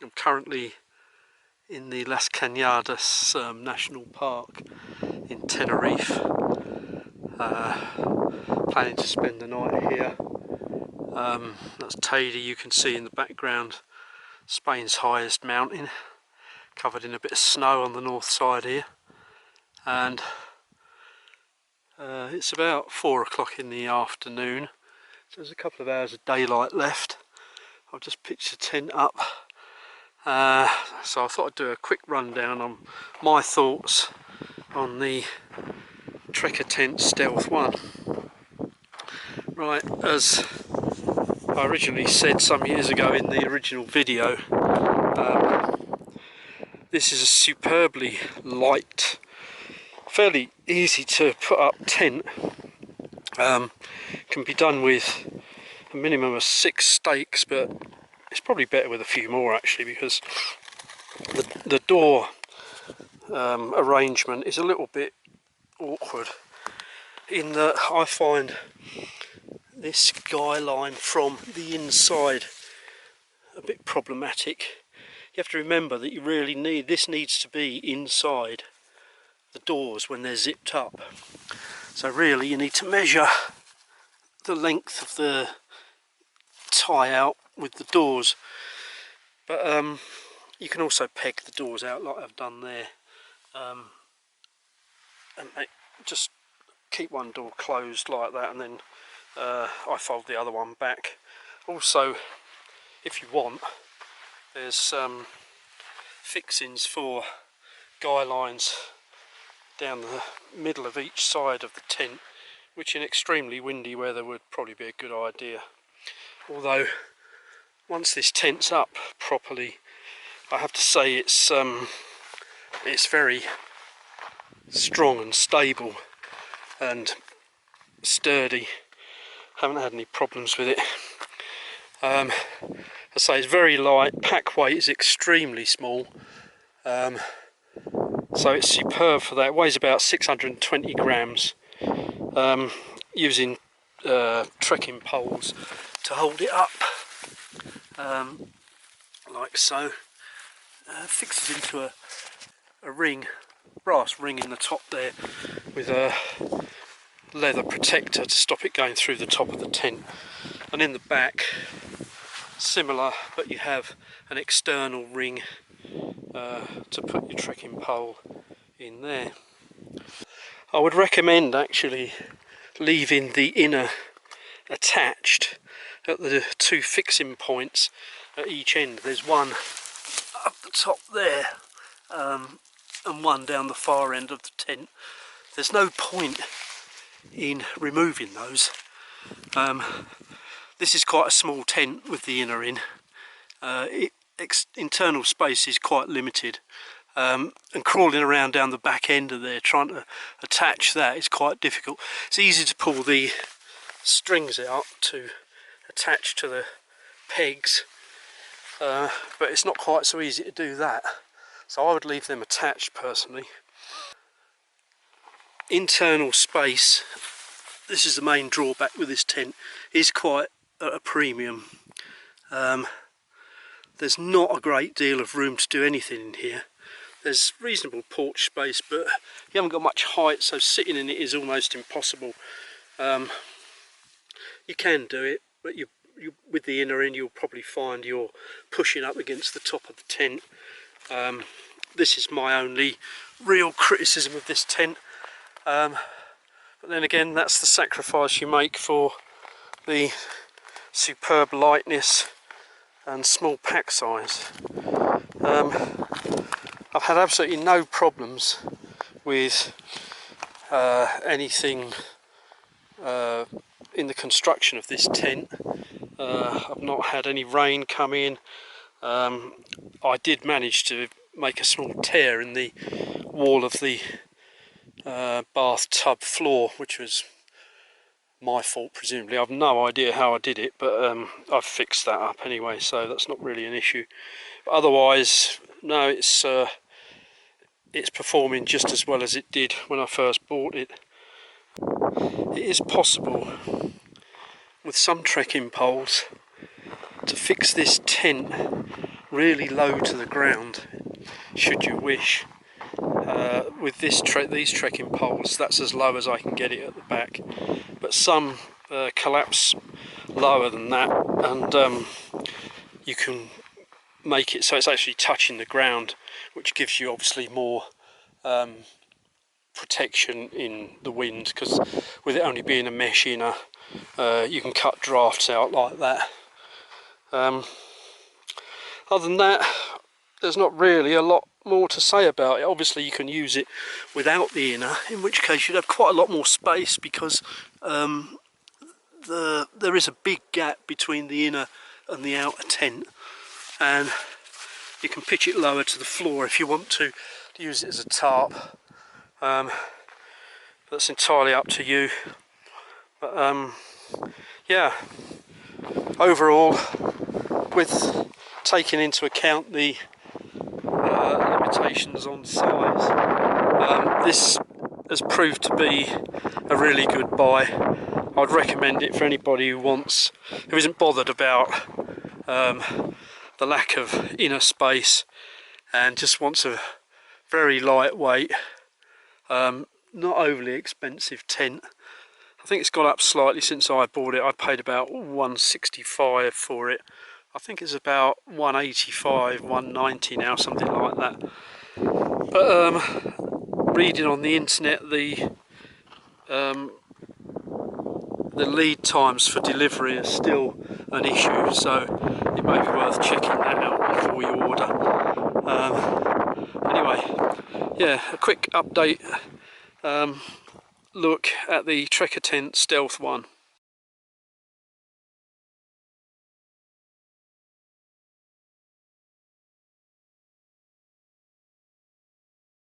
I'm currently in the Las Cañadas National Park in Tenerife, planning to spend the night here. That's Teide, you can see in the background, Spain's highest mountain, covered in a bit of snow on the north side here, and it's about 4 o'clock in the afternoon, so there's a couple of hours of daylight left. I've just pitched the tent up, so I thought I'd do a quick rundown on my thoughts on the Trekkertent Stealth 1. Right, as I originally said some years ago in the original video, this is a superbly light, fairly easy to put up tent. Can be done with a minimum of 6 stakes, but it's probably better with a few more actually, because the door arrangement is a little bit awkward in that I find this guy line from the inside a bit problematic. You have to remember that you really need, this needs to be inside the doors when they're zipped up. So really you need to measure the length of the tie out with the doors, but you can also peg the doors out like I've done there, and just keep one door closed like that, and then I fold the other one back. Also, if you want, there's fixings for guy lines down the middle of each side of the tent, which in extremely windy weather would probably be a good idea. Although once this tent's up properly, I have to say it's very strong and stable and sturdy. Haven't had any problems with it. I say it's very light, pack weight is extremely small, so it's superb for that. It weighs about 620 grams, using trekking poles to hold it up, like so. Fixes into a ring, brass ring in the top there, with a leather protector to stop it going through the top of the tent. And in the back, similar, but you have an external ring to put your trekking pole in there. I would recommend actually leaving the inner attached at the 2 fixing points at each end. There's one up the top there, and one down the far end of the tent. There's no point in removing those. This is quite a small tent with the inner in. Internal space is quite limited, and crawling around down the back end of there trying to attach that is quite difficult. It's easy to pull the strings out to attach to the pegs, but it's not quite so easy to do that, so I would leave them attached personally. Internal space, this is the main drawback with this tent, is quite at a premium. There's not a great deal of room to do anything in here. There's reasonable porch space, but you haven't got much height, so sitting in it is almost impossible. You can do it, but you with the inner in, you'll probably find you're pushing up against the top of the tent. This is my only real criticism of this tent, but then again, that's the sacrifice you make for the superb lightness and small pack size. I've had absolutely no problems with anything in the construction of this tent. I've not had any rain come in. I did manage to make a small tear in the wall of the bathtub floor, which was my fault presumably. I've no idea how I did it, but I've fixed that up anyway, so that's not really an issue. But otherwise, no, it's performing just as well as it did when I first bought it. It is possible with some trekking poles to fix this tent really low to the ground, should you wish. With these trekking poles, that's as low as I can get it at the back, but some collapse lower than that, and you can make it so it's actually touching the ground, which gives you obviously more protection in the wind, because with it only being a mesh inner, you can cut drafts out like that. Other than that, there's not really a lot more to say about it. Obviously you can use it without the inner, in which case you'd have quite a lot more space, because there is a big gap between the inner and the outer tent, and you can pitch it lower to the floor if you want to use it as a tarp. That's entirely up to you. But yeah, overall, with taking into account the limitations on size, this has proved to be a really good buy. I'd recommend it for anybody who isn't bothered about the lack of inner space and just wants a very lightweight, not overly expensive tent. I think it's gone up slightly since I bought it. I paid about $165 for it. I think it's about $185, $190 now, something like that. But reading on the internet, the lead times for delivery are still an issue, so it may be worth checking that out before you order. Anyway, yeah, a quick update look at the Trekkertent Stealth one.